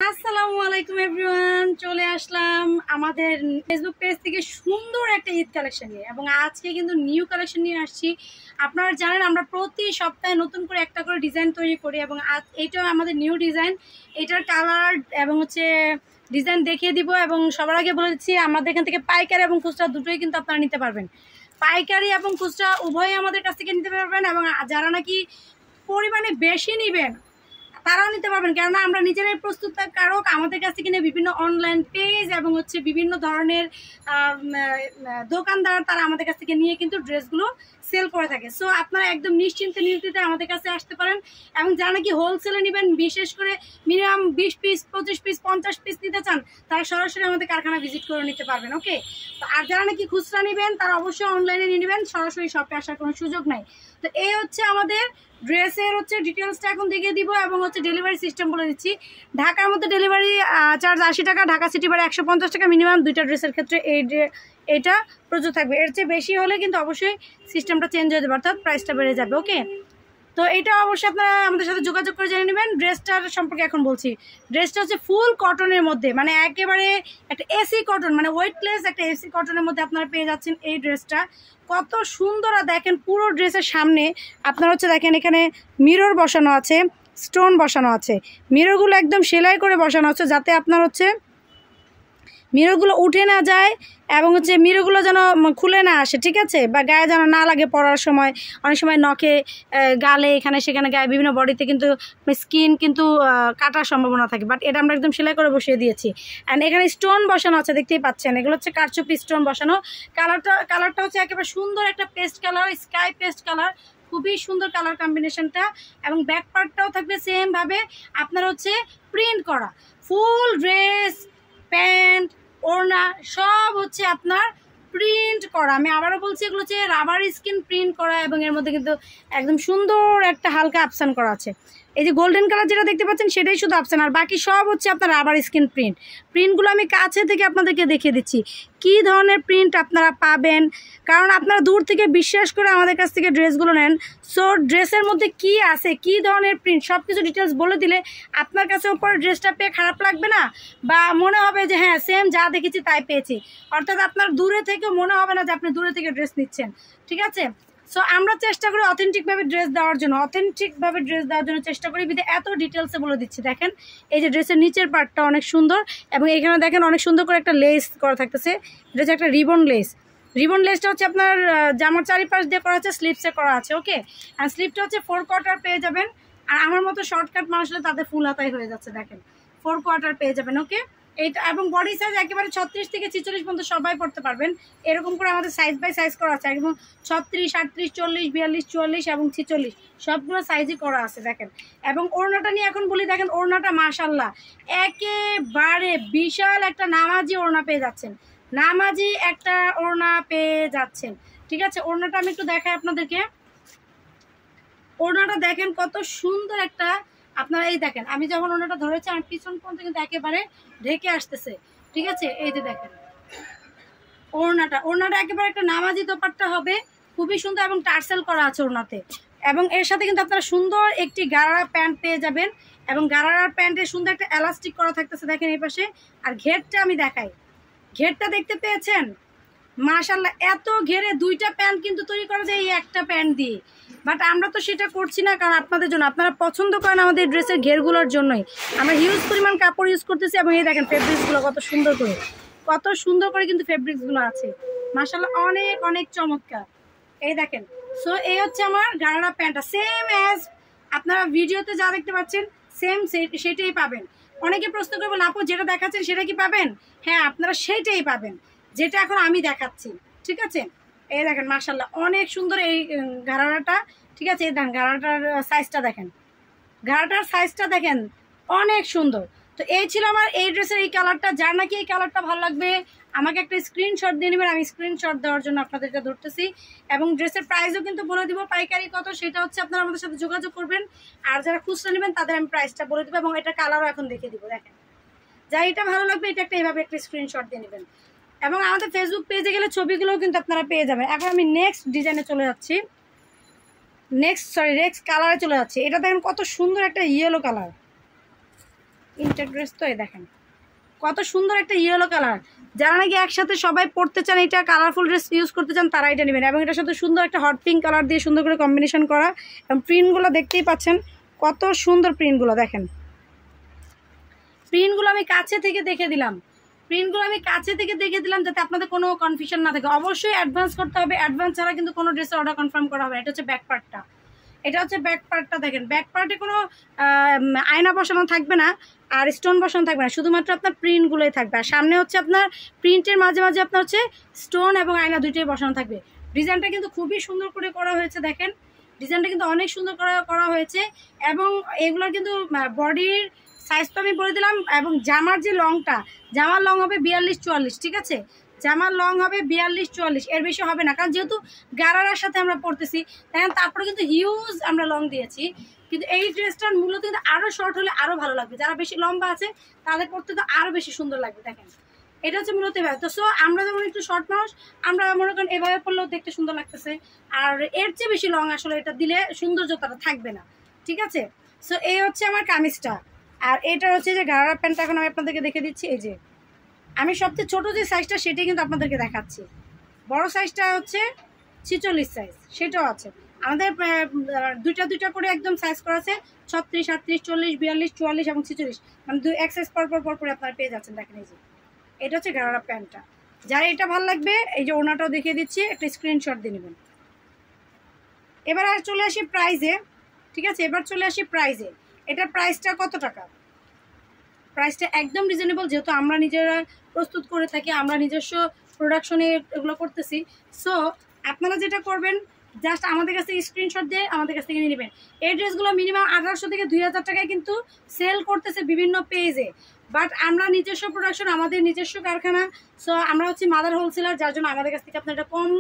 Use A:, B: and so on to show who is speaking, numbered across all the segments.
A: আসসালামু আলাইকুম এভরিওয়ান, চলে আসলাম আমাদের ফেসবুক পেজ থেকে সুন্দর একটা ঈদ কালেকশন নিয়ে। এবং আজকে কিন্তু নিউ কালেকশন নিয়ে আসছি। আপনারা জানেন আমরা প্রতি সপ্তাহে নতুন করে একটা করে ডিজাইন তৈরি করি, এবং এইটাও আমাদের নিউ ডিজাইন। এটার কালার এবং ডিজাইন দেখিয়ে দিব। এবং সবার আগে বলে দিচ্ছি, আমাদের এখান থেকে পাইকারি এবং খুচরা দুটোই কিন্তু আপনারা নিতে পারবেন। পাইকারি এবং খুচরা উভয়ই আমাদের কাছ থেকে নিতে পারবেন। এবং যারা নাকি পরিমাণে বেশি নেবেন তারাও নিতে পারবেন, কেননা আমরা নিজেরাই প্রস্তুতকারক। আমাদের কাছ থেকে বিভিন্ন অনলাইন পেজ এবং বিভিন্ন ধরনের দোকানদার তারা আমাদের কাছ থেকে নিয়ে কিন্তু ড্রেসগুলো সেল করে থাকে। সো আপনারা একদম নিশ্চিন্তে নির্দ্বিধায় আমাদের কাছে আসতে পারেন। এবং যারা নাকি হোলসেলে নেবেন, বিশেষ করে মিনিমাম 20 পিস 25 পিস 50 পিস নিতে চান, তারা সরাসরি আমাদের কারখানা ভিজিট করে নিতে পারবেন। ওকে, তো আর যারা নাকি খুচরা নেবেন তারা অবশ্যই অনলাইনে নিয়ে নেবেন, সরাসরি শপে আসার কোনো সুযোগ নাই। তো এই হচ্ছে আমাদের ড্রেসের ডিটেলসটা এখন দেখিয়ে দিব। এবং ডেলিভারি সিস্টেম বলে দিচ্ছি। ঢাকার মধ্যে ডেলিভারি চার্জ 80 টাকা, ঢাকা সিটি বাড়ি 150 টাকা মিনিমাম। দুইটা ড্রেসের ক্ষেত্রে এইটা প্রযোজ্য থাকবে। এর চেয়ে বেশি হলে কিন্তু অবশ্যই সিস্টেমটা চেঞ্জ হয়ে যাবে, অর্থাৎ প্রাইসটা বেড়ে যাবে। ওকে, তো এটা অবশ্যই আপনারা আমাদের সাথে যোগাযোগ করে জেনে নেবেন। ড্রেসটার সম্পর্কে এখন বলছি। ড্রেসটা হচ্ছে ফুল কটনের মধ্যে, মানে একেবারে একটা এসি কটন, মানে ওয়েটলেস একটা এসি কটনের মধ্যে আপনারা পেয়ে যাচ্ছেন এই ড্রেসটা। কত সুন্দর! আর দেখেন পুরো ড্রেসের সামনে আপনারা দেখেন এখানে মিরর বসানো আছে, স্টোন বসানো আছে। মিররগুলো একদম সেলাই করে বসানো আছে, যাতে আপনার মিররগুলো উঠে না যায় এবং মিররগুলো যেন খুলে না আসে, ঠিক আছে, বা গায়ে যেন না লাগে পরার সময়। অনেক সময় নখে, গালে, এখানে সেখানে, গায়ে বিভিন্ন বডিতে কিন্তু স্কিন কিন্তু কাটার সম্ভাবনা থাকে। বাট এটা আমরা একদম সেলাই করে বসিয়ে দিয়েছি। অ্যান্ড এখানে স্টোন বসানো আছে, দেখতেই পাচ্ছেন। এগুলো কারচুপি স্টোন বসানো। কালারটা একেবারে সুন্দর একটা paste colour, sky paste colour, খুবই সুন্দর কালার কম্বিনেশনটা। এবং ব্যাক পার্টটাও থাকবে সেমভাবে আপনার প্রিন্ট করা। ফুল ড্রেস, প্যান্ট, ওড়না সব আপনার প্রিন্ট করা। আমি আবারও বলছি, এগুলো রাবার স্কিন প্রিন্ট করা। এবং এর মধ্যে কিন্তু একদম সুন্দর একটা হালকা আপসান করা আছে। এই যে গোল্ডেন কালার যেটা দেখতে পাচ্ছেন সেটাই শুধু আপসান, আর বাকি সব আপনার রাবার স্কিন প্রিন্টগুলো আমি কাছে থেকে আপনাদেরকে দেখিয়ে দিচ্ছি কি ধরনের প্রিন্ট আপনারা পাবেন। কারণ আপনারা দূর থেকে বিশ্বাস করে আমাদের কাছ থেকে ড্রেসগুলো নেন। সো ড্রেসের মধ্যে কি আছে, কি ধরনের প্রিন্ট, সব কিছু ডিটেলস বলে দিলে আপনার কাছে উপর ড্রেসটা পেয়ে খারাপ লাগবে না, বা মনে হবে যে হ্যাঁ সেম যা দেখেছি তাই পেয়েছি। অর্থাৎ আপনার দূরে থেকে মনে হবে না যে আপনি দূরে থেকে ড্রেস নিচ্ছেন, ঠিক আছে। সো আমরা চেষ্টা করি অথেন্টিকভাবে ড্রেস দেওয়ার জন্য চেষ্টা করি, বিধে এত ডিটেলসে বলে দিচ্ছি। দেখেন এই যে ড্রেসের নিচের পার্টটা অনেক সুন্দর, এবং এখানে দেখেন অনেক সুন্দর করে একটা লেস করা থাকতেছে। এটা একটা রিবন লেসটা আপনার জামার চারিপাশ দিয়ে করা আছে, স্লিপসে করা আছে। ওকে, আর স্লিপটা 4 কোয়ার্টার পেয়ে যাবেন। আর আমার মতো শর্টকাট মানুষ হলে তাদের ফুল হাতাই হয়ে যাচ্ছে, দেখেন 4 কোয়ার্টার পেয়ে যাবেন। ওকে, এইটা এবং বডি সাইজ একেবারে 36 থেকে 46 পর্যন্ত সবাই পড়তে পারবেন। এরকম করে আমাদের সাইজ বাই সাইজ করা আছে, একদম 36, 38, 40, 42, 44 এবং 46 সবগুলো সাইজই করা আছে, দেখেন। এবং ওড়নাটা নিয়ে এখন বলি, দেখেন ওড়নাটা মাশাআল্লাহ একেবারে বিশাল একটা নামাজি ওড়না পেয়ে যাচ্ছেন। ঠিক আছে, ওড়নাটা আমি একটু দেখাই আপনাদেরকে। ওড়নাটা দেখেন কত সুন্দর একটা, আপনারা এই দেখেন, আমি যখন ওড়নাটা ধরেছি আমার পিছন পর্যন্ত কিন্তু একেবারে ঢেকে আসতেছে, ঠিক আছে। এই যে দেখেন ওড়নাটা একেবারে একটা নামাজি দোপাট্টা হবে, খুবই সুন্দর, এবং টার্সেল করা আছে ওড়নাতে। এবং এর সাথে কিন্তু আপনারা সুন্দর একটি গারারা প্যান্ট পেয়ে যাবেন। এবং গারারার প্যান্টে সুন্দর একটা এলাস্টিক করা থাকতেছে, দেখেন এই পাশে। আর ঘেরটা আমি দেখাই, ঘেরটা দেখতে পেয়েছেন? মাশাআল্লাহ, এত ঘেরে দুইটা প্যান্ট কিন্তু তৈরি করা যায় এই একটা প্যান্ট দিয়ে। বাট আমরা তো সেটা করছি না, কারণ আপনাদের জন্য, আপনারা পছন্দ করেন আমাদের ড্রেসের ঘেরগুলোর জন্যই আমরা হিউজ পরিমাণ কাপড় ইউজ করতেছি। এবং এই দেখেন ফেব্রিক্সগুলো কত সুন্দর করে কিন্তু ফেব্রিক্সগুলো আছে, মাশাআল্লাহ অনেক অনেক চমৎকার। এই দেখেন। সো এই হচ্ছে আমার গারারা প্যান্টটা, সেম অ্যাজ আপনারা ভিডিওতে যা দেখতে পাচ্ছেন সেম সেটাই পাবেন। অনেকে প্রশ্ন করবেন আপু যেটা দেখাচ্ছেন সেটা কি পাবেন? হ্যাঁ, আপনারা সেইটাই পাবেন যেটা এখন আমি দেখাচ্ছি, ঠিক আছে। এই দেখেন মাশাআল্লাহ অনেক সুন্দর এই গারারাটা, ঠিক আছে। এই দেখেন গারারাটার সাইজটা দেখেন অনেক সুন্দর। তো এই ছিল আমার এই ড্রেসের এই কালারটা। যার নাকি এই কালারটা ভালো লাগবে আমাকে একটা স্ক্রিনশট দিয়ে নেবেন, আমি স্ক্রিনশট দেওয়ার জন্য আপনাদেরকে ধরতেছি। এবং ড্রেসের প্রাইসও কিন্তু বলে দিব, পাইকারি কত সেটা আপনারা আমাদের সাথে যোগাযোগ করবেন। আর যারা খুচরা নেবেন তাদের আমি প্রাইসটা বলে দেবো, এবং এটা কালারও এখন দেখিয়ে দিব। দেখেন যা এটা ভালো লাগবে এটা এইভাবে একটা স্ক্রিনশট দিয়ে নেবেন। এবং আমাদের ফেসবুক পেজে গেলে ছবিগুলোও কিন্তু আপনারা পেয়ে যাবেন। এখন আমি নেক্সট ডিজাইনে চলে যাচ্ছি, নেক্সট কালারে চলে যাচ্ছি। এটা দেখেন কত সুন্দর একটা ইয়েলো কালার, ইনটেক ড্রেস তো এই দেখেন কত সুন্দর একটা ইয়েলো কালার। যারা নাকি একসাথে সবাই পড়তে চান, এটা কালারফুল ড্রেস ইউজ করতে চান, তারা এটা নেবেন। এবং এটার সাথে সুন্দর একটা হট পিঙ্ক কালার দিয়ে সুন্দর করে কম্বিনেশন করা, এবং প্রিন্টগুলো দেখতেই পাচ্ছেন কত সুন্দর প্রিন্টগুলো। দেখেন প্রিন্টগুলো আমি কাছে থেকে দেখে দিলাম, যাতে আপনাদের কোনো কনফিউশন না থাকে। অবশ্যই অ্যাডভান্স করতে হবে, অ্যাডভান্স ছাড়া কিন্তু কোনো ড্রেসের অর্ডার কনফার্ম করা হবে। এটা হচ্ছে ব্যাক পার্টটা, দেখেন ব্যাক পার্টে কোনো আয়না বসানো থাকবে না আর স্টোন বসানো থাকবে না, শুধুমাত্র আপনার প্রিন্টগুলোই থাকবে। আর সামনে হচ্ছে আপনার প্রিন্টের মাঝে মাঝে আপনার হচ্ছে স্টোন এবং আয়না দুইটাই বসানো থাকবে। ডিজাইনটা কিন্তু খুবই সুন্দর করে করা হয়েছে, দেখেন ডিজাইনটা কিন্তু অনেক সুন্দর করা হয়েছে। এবং এগুলোর কিন্তু বডির সাইজ তো আমি বলে দিলাম, এবং জামার যে লংটা, জামার লং হবে 42-44, ঠিক আছে, জামার লং হবে 42-44, এর বেশি হবে না। কারণ যেহেতু গারারার সাথে আমরা পড়তেছি, দেখেন তারপরে কিন্তু হিউজ আমরা লং দিয়েছি। কিন্তু এই ড্রেসটার মূলত কিন্তু আরও শর্ট হলে আরও ভালো লাগবে, যারা বেশি লম্বা আছে তাদের পড়তে তো আরও বেশি সুন্দর লাগবে। দেখেন এটা হচ্ছে মূলত এভাবে। তো সো আমরা যেমন একটু শর্ট মানুষ, আমরা মনে করেন এভাবে পড়লেও দেখতে সুন্দর লাগতেছে, আর এর চেয়ে বেশি লং আসলে এটা দিলে সৌন্দর্যতাটা থাকবে না, ঠিক আছে। সো এই হচ্ছে আমার কামিজটা। আর এটা হচ্ছে যে গারারা প্যান্টটা এখন আমি আপনাদেরকে দেখে দিচ্ছি। এই যে আমি সবচেয়ে ছোটো যে সাইজটা সেটাই কিন্তু আপনাদেরকে দেখাচ্ছি, বড় সাইজটা হচ্ছে 46 সাইজ, সেটাও আছে আমাদের। দুইটা করে একদম সাইজ করা আছে, 36, 38, 40, 42, 44 এবং 46, মানে এক সাইজ পর আপনারা পেয়ে যাচ্ছেন। দেখেন এই যে এটা হচ্ছে গারারা প্যান্টটা। যারা এটা ভালো লাগবে, এই যে ওনাটাও দেখিয়ে দিচ্ছি, একটা স্ক্রিনশট দিয়ে নেবেন। এবার আর চলে আসি প্রাইজে, ঠিক আছে, এটার প্রাইসটা কত টাকা? প্রাইসটা একদম রিজনেবল, যেহেতু আমরা নিজেরা প্রস্তুত করে থাকি, আমরা নিজস্ব প্রোডাকশনে এগুলো করতেছি। সো আপনারা যেটা করবেন, জাস্ট আমাদের কাছ থেকে স্ক্রিনশট দিয়ে আমাদের কাছ থেকে নিয়ে নেবেন। এই ড্রেসগুলো মিনিমাম 1800 থেকে 2000 টাকায় কিন্তু সেল করতেছে বিভিন্ন পেজে, বাট আমরা নিজস্ব প্রোডাকশন, আমাদের নিজস্ব কারখানা। সো আমরা হচ্ছে মাদার হোলসেলার, যার জন্য আমাদের কাছ থেকে আপনারা এটা কম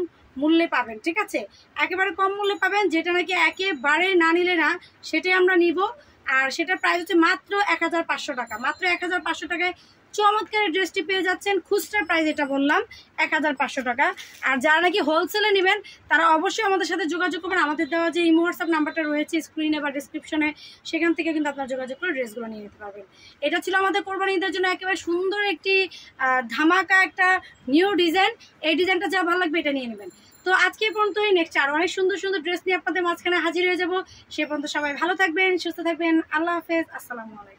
A: মূল্যে পাবেন, ঠিক আছে, একেবারে কম মূল্যে পাবেন, যেটা নাকি একেবারে না নিলে না সেটাই আমরা নিব। আর সেটার প্রাইস হচ্ছে মাত্র 1500 টাকা, মাত্র 1500 টাকায় চমৎকার ড্রেসটি পেয়ে যাচ্ছেন। খুচরা প্রাইস এটা বললাম 1500 টাকা। আর যারা নাকি হোলসেলে নেবেন তারা অবশ্যই আমাদের সাথে যোগাযোগ করবেন। আমাদের দেওয়া যে ইমো হোয়াটসঅ্যাপ নাম্বারটা রয়েছে স্ক্রিনে বা ডিসক্রিপশনে, সেখান থেকে কিন্তু আপনারা যোগাযোগ করে ড্রেসগুলো নিয়ে নিতে পারবেন। এটা ছিল আমাদের কোরবানি ঈদের জন্য একেবারে সুন্দর একটি ধামাকা একটা নিউ ডিজাইন। এই ডিজাইনটা যা ভালো লাগবে এটা নিয়ে নেবেন। তো আজকে পর্যন্তই, নেক্সট আরও অনেক সুন্দর সুন্দর ড্রেস নিয়ে আপনাদের মাঝখানে হাজির হয়ে যাব। সে পর্যন্ত সবাই ভালো থাকবেন, সুস্থ থাকবেন। আল্লাহ হাফেজ, আসসালামু আলাইকুম।